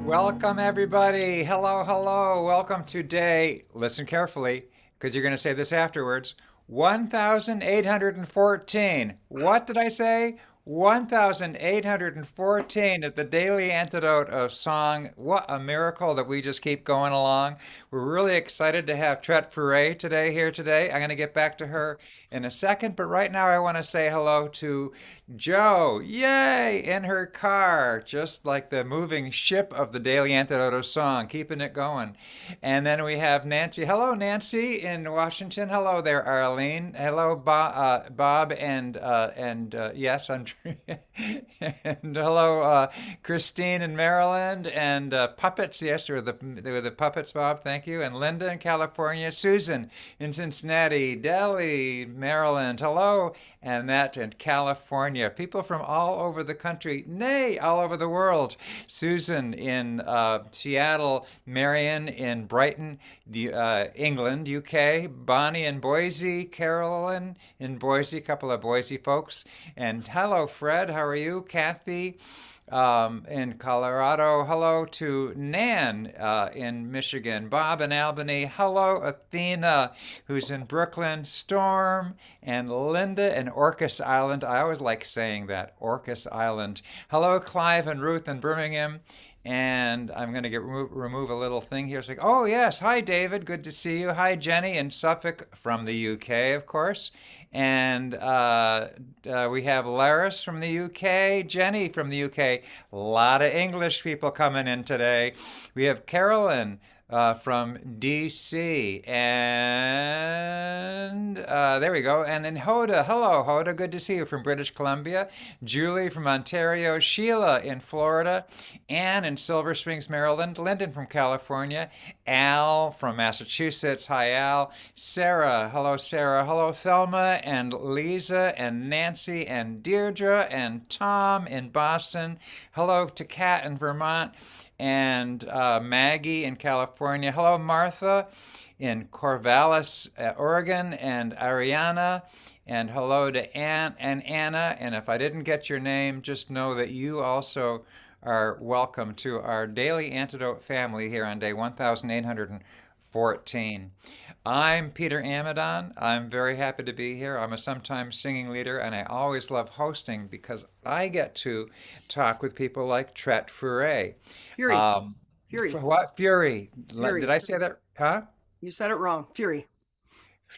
Welcome, everybody. Hello, hello. Welcome to day, listen carefully, because you're going to say this afterwards, 1,814. What did I say? 1,814 at the Daily Antidote of Song. What a miracle that we just keep going along. We're really excited to have Tret Fure here today. I'm going to get back to her in a second, but right now I want to say hello to Joe. Yay! In her car, just like the moving ship of the Daily Antidote of Song, keeping it going. And then we have Nancy. Hello, Nancy in Washington. Hello there, Arlene. Hello, Bob, and yes, I'm. And hello, Christine in Maryland, and puppets. Yes, they were the puppets, Bob. Thank you. And Linda in California, Susan in Cincinnati, Delhi, Maryland. Hello, Annette in California. People from all over the country, nay, all over the world. Susan in Seattle, Marion in Brighton, England, UK, Bonnie in Boise, Carolyn in Boise, a couple of Boise folks. And hello, Fred, how are you? Kathy in Colorado. Hello to Nan in Michigan. Bob in Albany. Hello, Athena, who's in Brooklyn. Storm and Linda in Orcas Island. I always like saying that, Orcas Island. Hello, Clive and Ruth in Birmingham. And I'm going to remove a little thing here. It's like, oh, yes. Hi, David. Good to see you. Hi, Jenny in Suffolk from the UK, of course. And we have Laris from the UK, Jenny from the UK. A lot of English people coming in today. We have Carolyn from DC. And there we go. And then Hoda. Hello, Hoda. Good to see you from British Columbia. Julie from Ontario. Sheila in Florida. Anne in Silver Springs, Maryland. Lyndon from California. Al from Massachusetts. Hi, Al. Sarah. Hello, Sarah. Hello, Thelma and Lisa and Nancy and Deirdre and Tom in Boston. Hello to Kat in Vermont. And Maggie in California. Hello, Martha in Corvallis, Oregon, and Ariana. And hello to Ann and Anna. And if I didn't get your name, just know that you also are welcome to our Daily Antidote family here on day 1,814. I'm Peter Amadon. I'm very happy to be here. I'm a sometimes singing leader, and I always love hosting because I get to talk with people like Tret Fure. Fury. Fury. What? Fury. Fury. Did I say that? Huh? You said it wrong. Fury.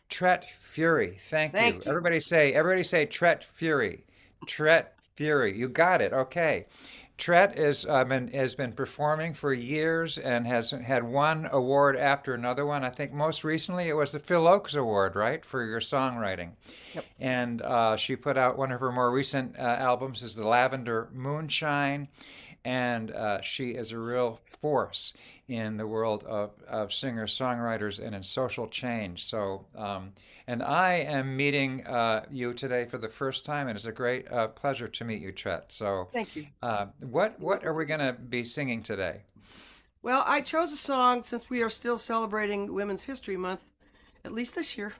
Tret Fury. Thank you. Thank you. Everybody say Tret Fury. Tret Fury. You got it. Okay. Tret has been performing for years and has had one award after another one. I think most recently it was the Phil Oakes Award, right, for your songwriting. Yep. And she put out one of her more recent albums is the Lavender Moonshine, and she is a real force in the world of singer-songwriters and in social change. So, and I am meeting you today for the first time, and it's a great pleasure to meet you, Tret. So, Thank you. what are we going to be singing today? Well, I chose a song since we are still celebrating Women's History Month, at least this year.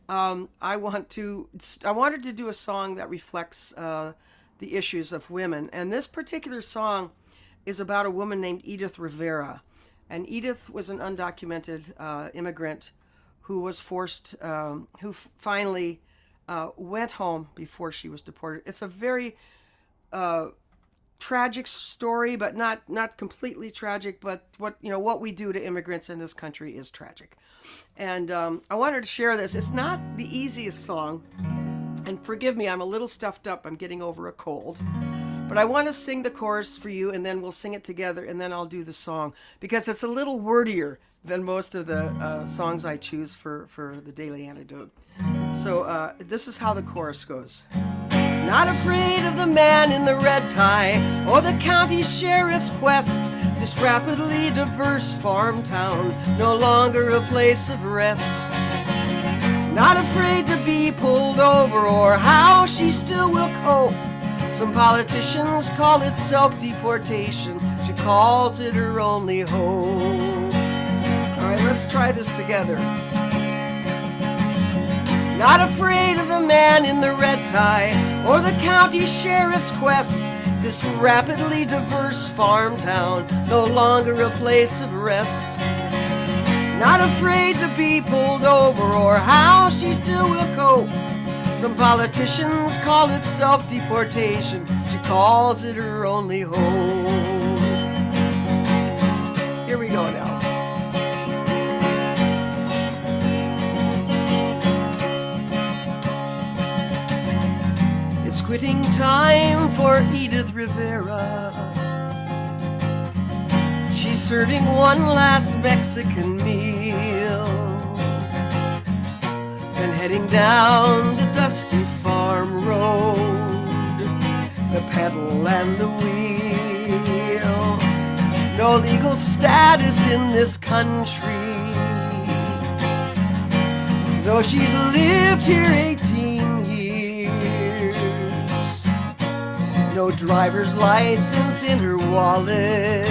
I wanted to do a song that reflects the issues of women, and this particular song is about a woman named Edith Rivera. And Edith was an undocumented immigrant who was forced, who finally went home before she was deported. It's a very tragic story, but not completely tragic. But what we do to immigrants in this country is tragic. And I wanted to share this. It's not the easiest song, and forgive me, I'm a little stuffed up. I'm getting over a cold. But I want to sing the chorus for you, and then we'll sing it together, and then I'll do the song, because it's a little wordier than most of the songs I choose for the Daily Antidote. So this is how the chorus goes. Not afraid of the man in the red tie or the county sheriff's quest. This rapidly diverse farm town, no longer a place of rest. Not afraid to be pulled over or how she still will cope. Some politicians call it self-deportation. She calls it her only hope. All right, let's try this together. Not afraid of the man in the red tie or the county sheriff's quest. This rapidly diverse farm town, no longer a place of rest. Not afraid to be pulled over or how she still will cope. Some politicians call it self-deportation. She calls it her only hope. Here we go now. It's quitting time for Edith Rivera. She's serving one last Mexican meal and heading down the dusty farm road, the pedal and the wheel. No legal status in this country, though she's lived here 18 years. No driver's license in her wallet,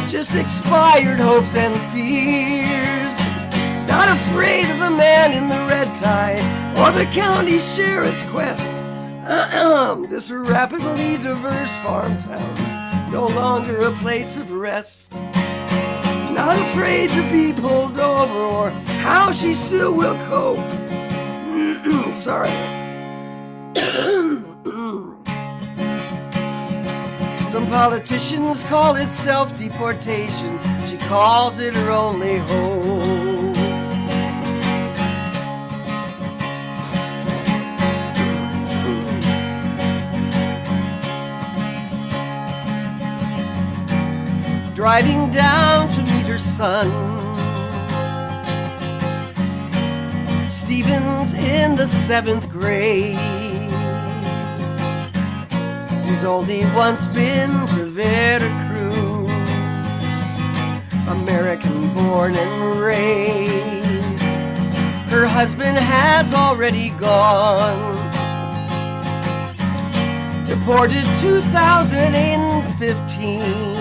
just expired hopes and fears. Not afraid of the man in the red tie or the county sheriff's quest. This rapidly diverse farm town, no longer a place of rest. Not afraid to be pulled over or how she still will cope. Sorry. Some politicians call it self-deportation. She calls it her only hope. Driving down to meet her son, Stephen's in the 7th grade. He's only once been to Vera Cruz, American born and raised. Her husband has already gone, deported 2015.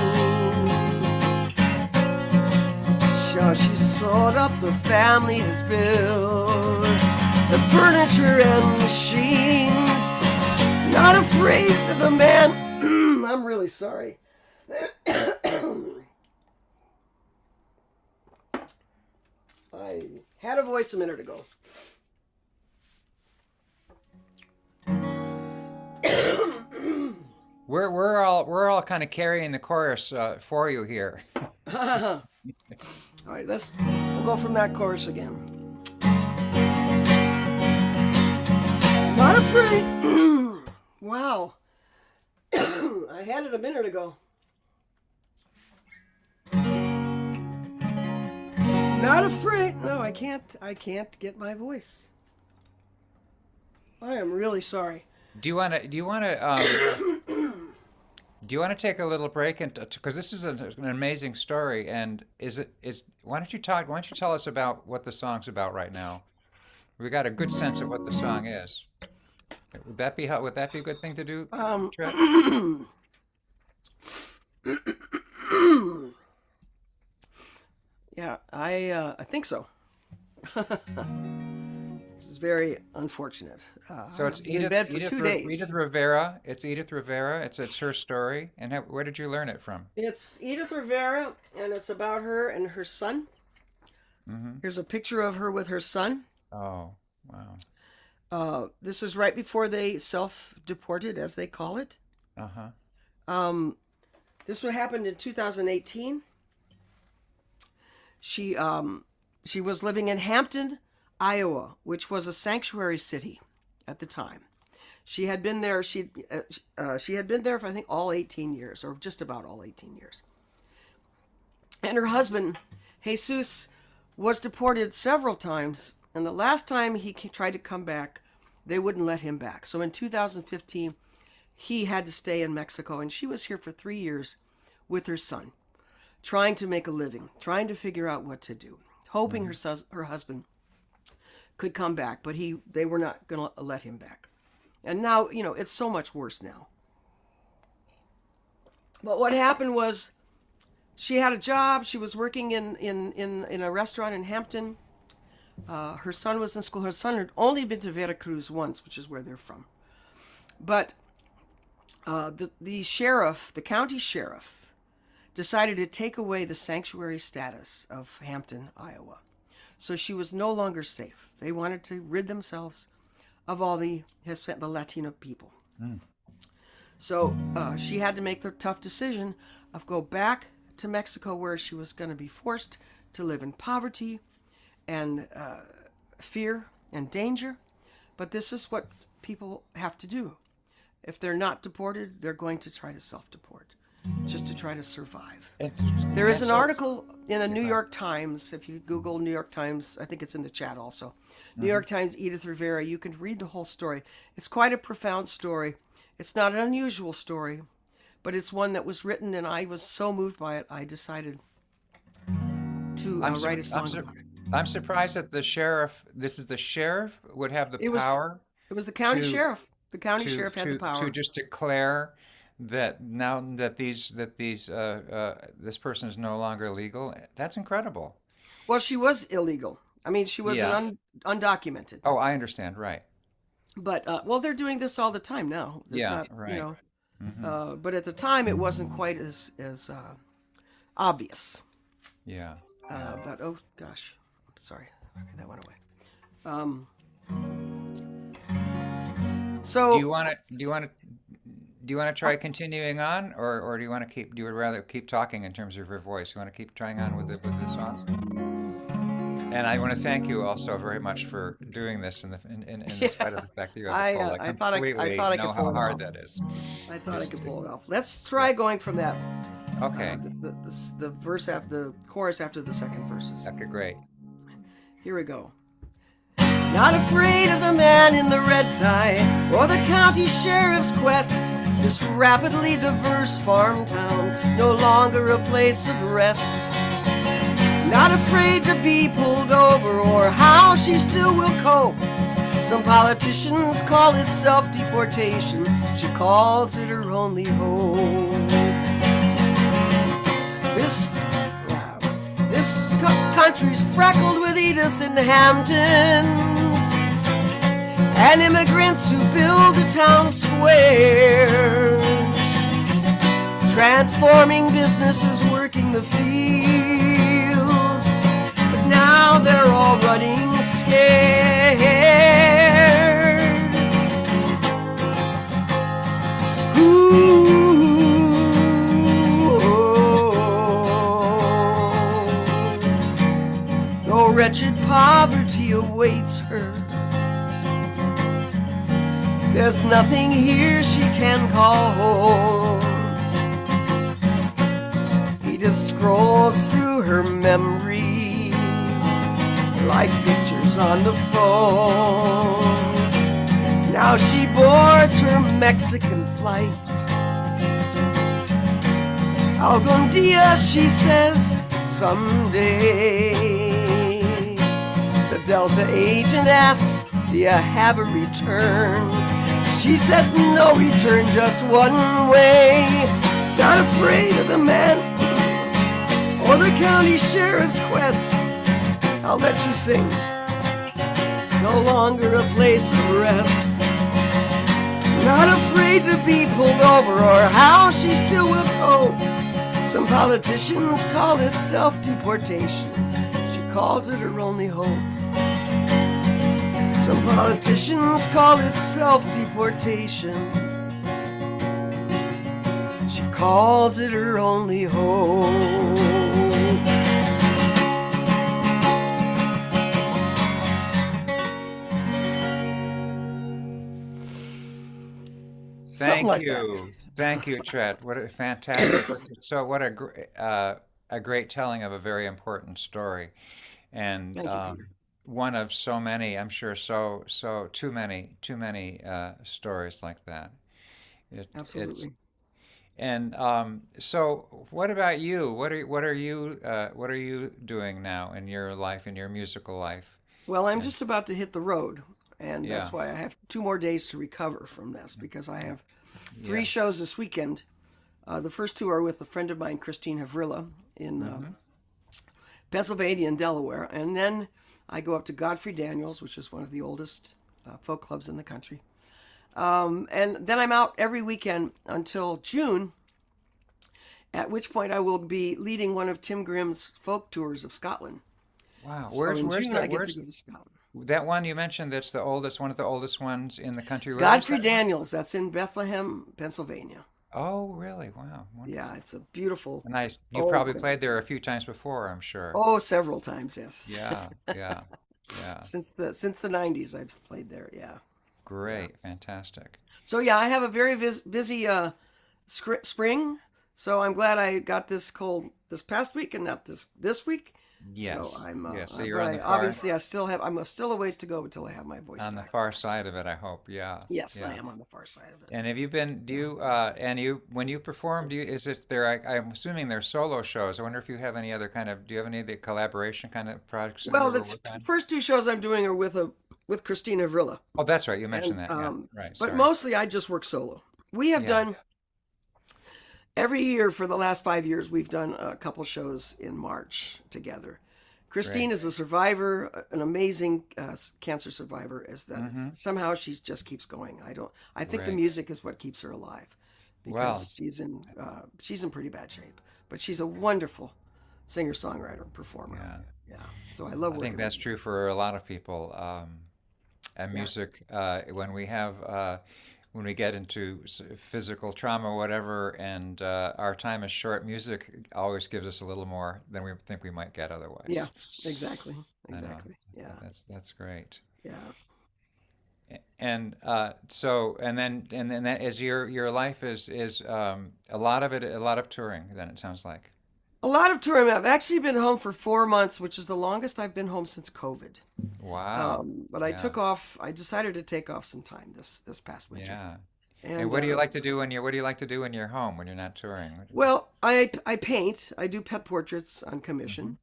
So she sold up the family has built, the furniture and machines. Not afraid of the man. I'm really sorry. I had a voice a minute ago. We're all kind of carrying the chorus for you here. All right, we'll go from that chorus again. Not afraid. Wow. I had it a minute ago. Not afraid. No, I can't get my voice. I am really sorry. Do you want to do you want to take a little break and because this is an amazing story, and why don't you tell us about what the song's about right now? We got a good sense of what the song is. Would that be a good thing to do, Tret? Yeah, I think so. This is very unfortunate. So it's I've been in bed for 2 days. Edith Rivera. It's Edith Rivera. It's her story. And where did you learn it from? It's Edith Rivera, and it's about her and her son. Mm-hmm. Here's a picture of her with her son. Oh, wow. This is right before they self-deported, as they call it. Uh-huh. This what happened in 2018. She was living in Hampton, Iowa, which was a sanctuary city at the time. She had been there. She had been there for I think all 18 years, or just about all 18 years. And her husband, Jesus, was deported several times. And the last time he tried to come back, they wouldn't let him back. So in 2015, he had to stay in Mexico, and she was here for 3 years with her son, trying to make a living, trying to figure out what to do, hoping her husband could come back, but they were not going to let him back. And now, it's so much worse now. But what happened was she had a job. She was working in a restaurant in Hampton. Her son was in school. Her son had only been to Vera Cruz once, which is where they're from. But The sheriff, the county sheriff, decided to take away the sanctuary status of Hampton, Iowa. So she was no longer safe. They wanted to rid themselves of all the Latino people. So she had to make the tough decision of go back to Mexico, where she was going to be forced to live in poverty and fear and danger. But this is what people have to do. If they're not deported, they're going to try to self-deport just to try to survive. There is an article in the New York Times. If you Google New York Times, I think it's in the chat also. New York Times, Edith Rivera, you can read the whole story. It's quite a profound story. It's not an unusual story, but it's one that was written, and I was so moved by it, I decided to write a song about it. I'm surprised that the sheriff, this is the sheriff, would have the power. It was the county to- sheriff. The county sheriff had the power. to just declare that now that this person is no longer legal. That's incredible. Well, she was illegal. I mean, she was undocumented. Oh, I understand. Right. But well, they're doing this all the time now. It's Yeah, not, right. But at the time, it wasn't quite as obvious. Yeah. But oh gosh, I'm sorry. Okay, that went away. So Do you want to try continuing on, or do you want to keep? Do you would rather keep talking in terms of your voice? You want to keep trying on with the songs? And I want to thank you also very much for doing this, in spite of the fact that you have a cold. I thought I know could pull how it hard off. that is. I thought I could pull it off. Let's try going from that. Okay. The verse after the chorus after the second verses. Okay, great. Here we go. Not afraid of the man in the red tie or the county sheriff's quest. This rapidly diverse farm town, no longer a place of rest. Not afraid to be pulled over or how she still will cope. Some politicians call it self-deportation. She calls it her only hope. This country's freckled with Ediths and Hamptons, and immigrants who build the town squares, transforming businesses, working the fields, but now they're all running scared. Though wretched poverty awaits her, there's nothing here she can call home. Edith scrolls through her memories like pictures on the phone. Now she boards her Mexican flight. Algún día, she says, someday. The Delta agent asks, do you have a return? She said no return, just one way. Not afraid of the man or the county sheriff's quest. I'll let you sing. No longer a place of rest. Not afraid to be pulled over or how she still will cope. Some politicians call it self-deportation. She calls it her only hope. Some politicians call it self-deportation. She calls it her only hope. Thank you. Thank you, Tret. What a fantastic. So what a great telling of a very important story. And Thank you, Peter. one of so many, I'm sure, too many stories like that. It's Absolutely. and so what about you? What are you doing now in your life, in your musical life? Well, I'm just about to hit the road, and Yeah. that's why I have 2 more days to recover from this, because I have 3 Yes. shows this weekend. The first 2 are with a friend of mine, Christine Havrilla, in Pennsylvania and Delaware, and then I go up to Godfrey Daniels, which is one of the oldest folk clubs in the country, And then I'm out every weekend until June, at which point I will be leading one of Tim Grimm's folk tours of Scotland. Wow. So in Where's June, that? I get to Where's go to Scotland. that one you mentioned? That's the oldest, one of the oldest ones in the country. Where is Godfrey that one? Daniels, that's in Bethlehem, Pennsylvania. Oh, really? Wow. Yeah, Wonderful. it's a beautiful Nice. You've old probably country. played there a few times before, I'm sure. Oh, several times, yes. Yeah. Yeah. Yeah. Since the 90s, I've played there. Yeah, yeah. Great. Fantastic. So yeah, I have a very busy spring. So I'm glad I got this cold this past week and not this week. So Yes. Yes. So you're but on I the far obviously I still have I'm still a ways to go until I have my voice on the back. far side of it, I hope. Yeah. Yes, I Yeah. am on the far side of it. And have you been, do you, and you, when you perform, do you, is it there, I'm assuming they're solo shows. I wonder if you have any other kind of, do you have any of the collaboration kind of projects that you Well, ever the work on? first two shows I'm doing are with Christina Vrilla, Oh, that's right. You and mentioned that. Yeah. Right. but Sorry. mostly I just work solo. We have Yeah. done every year for the last 5 years. We've done a couple shows in March together. Christine Great. is a survivor, an amazing cancer survivor. Is that Mm-hmm. somehow she just keeps going? I don't. I think the Right. music is what keeps her alive, Well, because she's in pretty bad shape, but she's a wonderful singer songwriter performer. yeah. Yeah, so I love I think working with that's her. true for a lot of people. And Yeah, music, when we have, when we get into physical trauma, or whatever, and our time is short, music always gives us a little more than we think we might get yeah, otherwise. exactly, I know. exactly. Yeah, That's great. yeah. And so, and then that is your life is a lot of it, a lot of touring. Then it sounds like. A lot of touring. I've actually been home for 4 months, which is the longest I've been home since COVID. Wow. But I Yeah. took off. I decided to take off some time this past winter. Yeah. And And what do you like to do when what do you like to do when you're home when you're not touring? well, I paint. I do pet portraits on Mm-hmm. commission.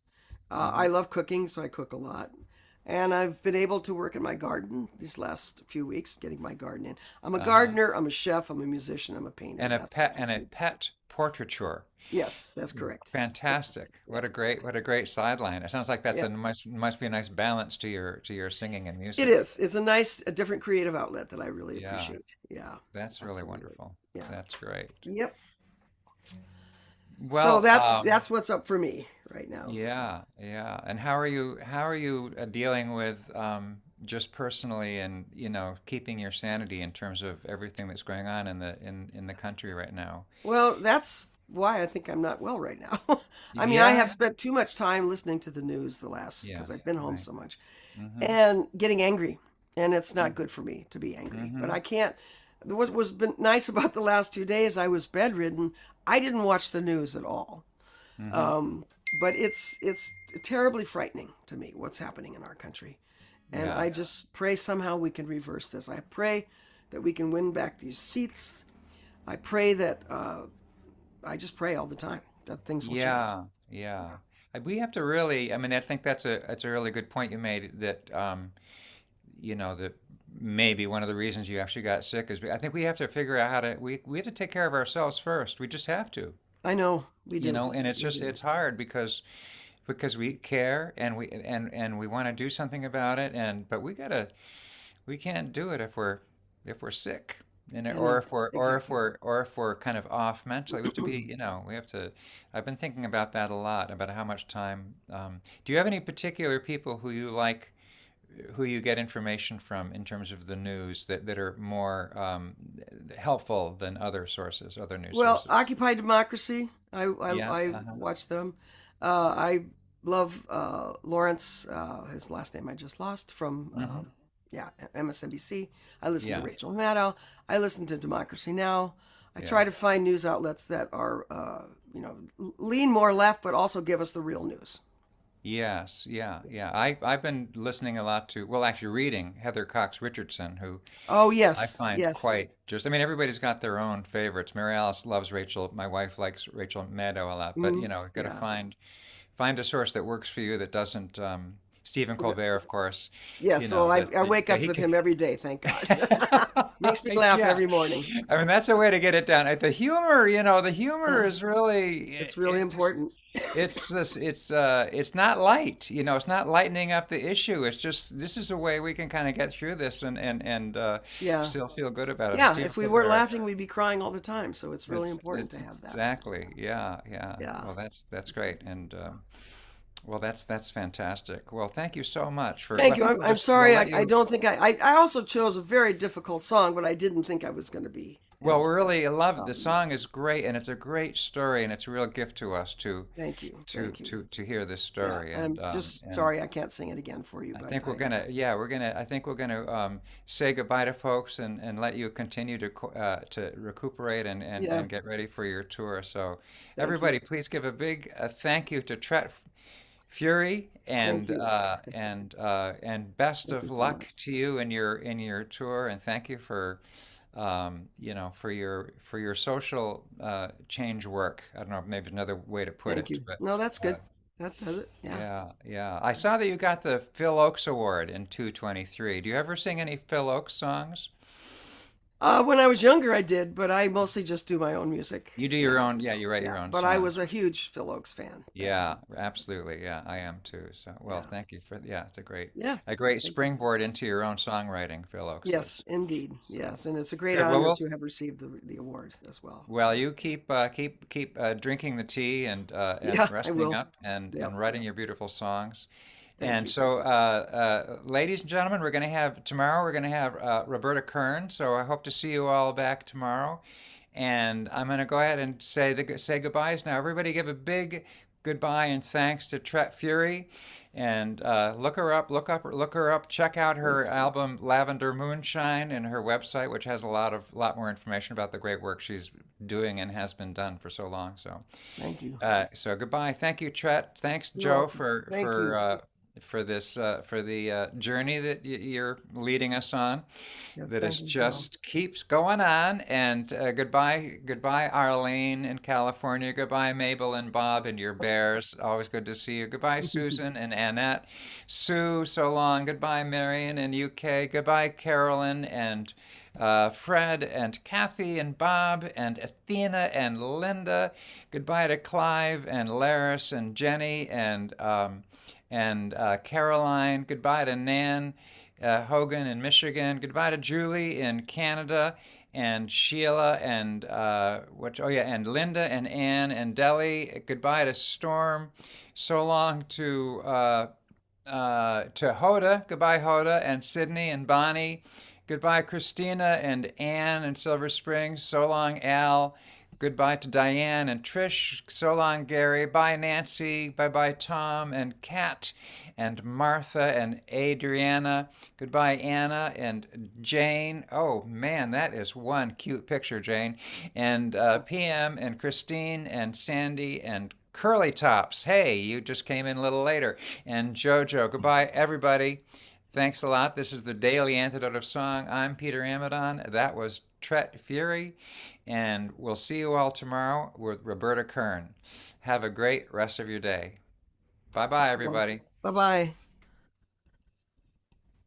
Mm-hmm. I love cooking, so I cook a lot. And I've been able to work in my garden these last few weeks, getting my garden in. I'm a Uh-huh. gardener. I'm a chef. I'm a musician. I'm a painter. And That's a me. pet portraiture. Yes, that's correct. Fantastic. Yeah, What a great sideline. It sounds like that's yeah. a must be a nice balance to your singing and It music. is. It's a nice, a different creative outlet that I really Yeah. appreciate. Yeah, That's really absolutely. wonderful. Yeah. That's great. Yep. So Well, that's what's up for me right now. yeah, yeah. And how are you dealing with just personally and keeping your sanity in terms of everything that's going on in the country right now? Well, that's why I think I'm not well right now. I mean, I have Yeah, spent too much time listening to the news the last yeah, because I've been home right. so much Mm-hmm. and getting angry. And it's not good for me to be angry. But Mm-hmm. I can't. What was been nice about the last 2 days, I was bedridden. I didn't watch the news at all. Mm-hmm. Um, but it's terribly frightening to me what's happening in our country. And Yeah. I just pray somehow we can reverse this. I pray that we can win back these seats. I pray that I just pray all the time that things will change. Yeah, yeah. We have to really, I mean, I think that's a really good point you made that that maybe one of the reasons you actually got sick is I think we have to figure out how to we have to take care of ourselves first. We just have to, I know we do. and We do. it's hard because we care and we want to do something about it but we can't do it if we're sick. I Or know if we're exactly. or if we're kind of off mentally, we have to be, we have to. I've been thinking about that a lot, about how much time. Do you have any particular people who you like, who you get information from in terms of the news that are more helpful than other sources, other news Well, sources? Occupy Democracy. Yeah. I Uh-huh. watch them. I love Lawrence. His last name I just lost from. Hmm. Yeah, MSNBC. I listen to Yeah. Rachel Maddow. I listen to Democracy Now. I try Yeah. to find news outlets that are, lean more left, but also give us the real news. Yes. Yeah. Yeah. I've been listening a lot to, well, actually reading Heather Cox Richardson, who Oh I yes, find yes. quite just, I mean, everybody's got their own favorites. Mary Alice loves Rachel. My wife likes Rachel Maddow a lot, but Mm, you've got to yeah. find a source that works for you that doesn't Stephen Colbert, of course. Yeah, You so know I wake up he with can. him every day, thank God. Makes me laugh Yeah, every morning. I mean that's a way to get it down. The humor, the humor Yeah, is really it's really it just important. it's not light. It's not lightening up the issue. It's just this is a way we can kind of get through this and Yeah. still feel good about it. Yeah, Stephen if we weren't Colbert. laughing, we'd be crying all the time. So it's really important to have that. Exactly. Yeah, yeah. Yeah. Well, that's great. And well, that's fantastic. Well, thank you so much for. Thank I you. think I'm we'll sorry. let I you. don't think I also chose a very difficult song, but I didn't think I was going to be Well, we having really love it. The um, song is great, and it's a great story, and it's a real gift to us thank you. to Thank you. to hear this Yeah. story. I'm And just sorry I can't sing it again for you, I but think we're gonna, yeah, I think we're gonna say goodbye to folks and let you continue to recuperate yeah, and get ready for your tour. So, thank you. everybody, please give a big thank you to Tret Fury Thank you. and best Thank you of so luck much. to you in your tour. And thank you for for your social change work. I don't know, maybe another way to put Thank it, you. but No, that's uh, good. That does it. Yeah. yeah, yeah. I saw that you got the Phil Oakes Award in 223. Do you ever sing any Phil Oakes songs? When I was younger, I did, but I mostly just do my own music You do your now. own, yeah, you write your Yeah, own but I was songs. a huge Phil Oakes fan back Yeah, then. absolutely. Yeah, I am too. So, well, Yeah. thank you for, yeah, it's Yeah. a great Thank you. springboard into your own songwriting, Phil Oakes Yes, is. indeed. So, Yes, and it's a great good. Well, honor we'll, to have received the award as well. well, you keep drinking the tea and Yeah, I resting will. up Yep. and writing your beautiful songs. Thank And you. so, ladies and gentlemen, we're going to have Roberta Kern. So I hope to see you all back tomorrow. And I'm going to go ahead and say goodbyes now. Everybody, give a big goodbye and thanks to Tret Fury. And look her up. Check out her Yes. album Lavender Moonshine and her website, which has a lot more information about the great work she's doing and has been done for so long. So, Thank you. so goodbye. Thank you, Tret. Thanks, You're Joe, welcome. Thank you. for this for the journey that you're leading us on. Yes, That thank is you as well. just keeps going on. And goodbye, Arlene in California. Goodbye, Mabel and Bob and your bears. Always good to see you. Goodbye, Susan and Annette. Sue, so long. Goodbye, Marion in UK. Goodbye, Carolyn and Fred and Kathy and Bob and Athena and Linda. Goodbye to Clive and Laris and Jenny and Caroline. Goodbye to Nan Hogan in Michigan. Goodbye to Julie in Canada and Sheila and oh yeah, and Linda and Ann and Deli. Goodbye to Storm. So long to Hoda. Goodbye, Hoda and Sydney and Bonnie. Goodbye, Christina and Ann in Silver Springs. So long, Al. Goodbye to Diane and Trish. So long, Gary. Bye, Nancy. Bye bye, Tom and Kat and Martha and Adriana. Goodbye, Anna and Jane. Oh, man, that is one cute picture, Jane. And PM and Christine and Sandy and Curly Tops. Hey, you just came in a little later. And JoJo. Goodbye, everybody. Thanks a lot. This is the Daily Antidote of Song. I'm Peter Amadon. That was Tret Fury. And we'll see you all tomorrow with Roberta Kern. Have a great rest of your day. Bye bye, everybody. Bye bye.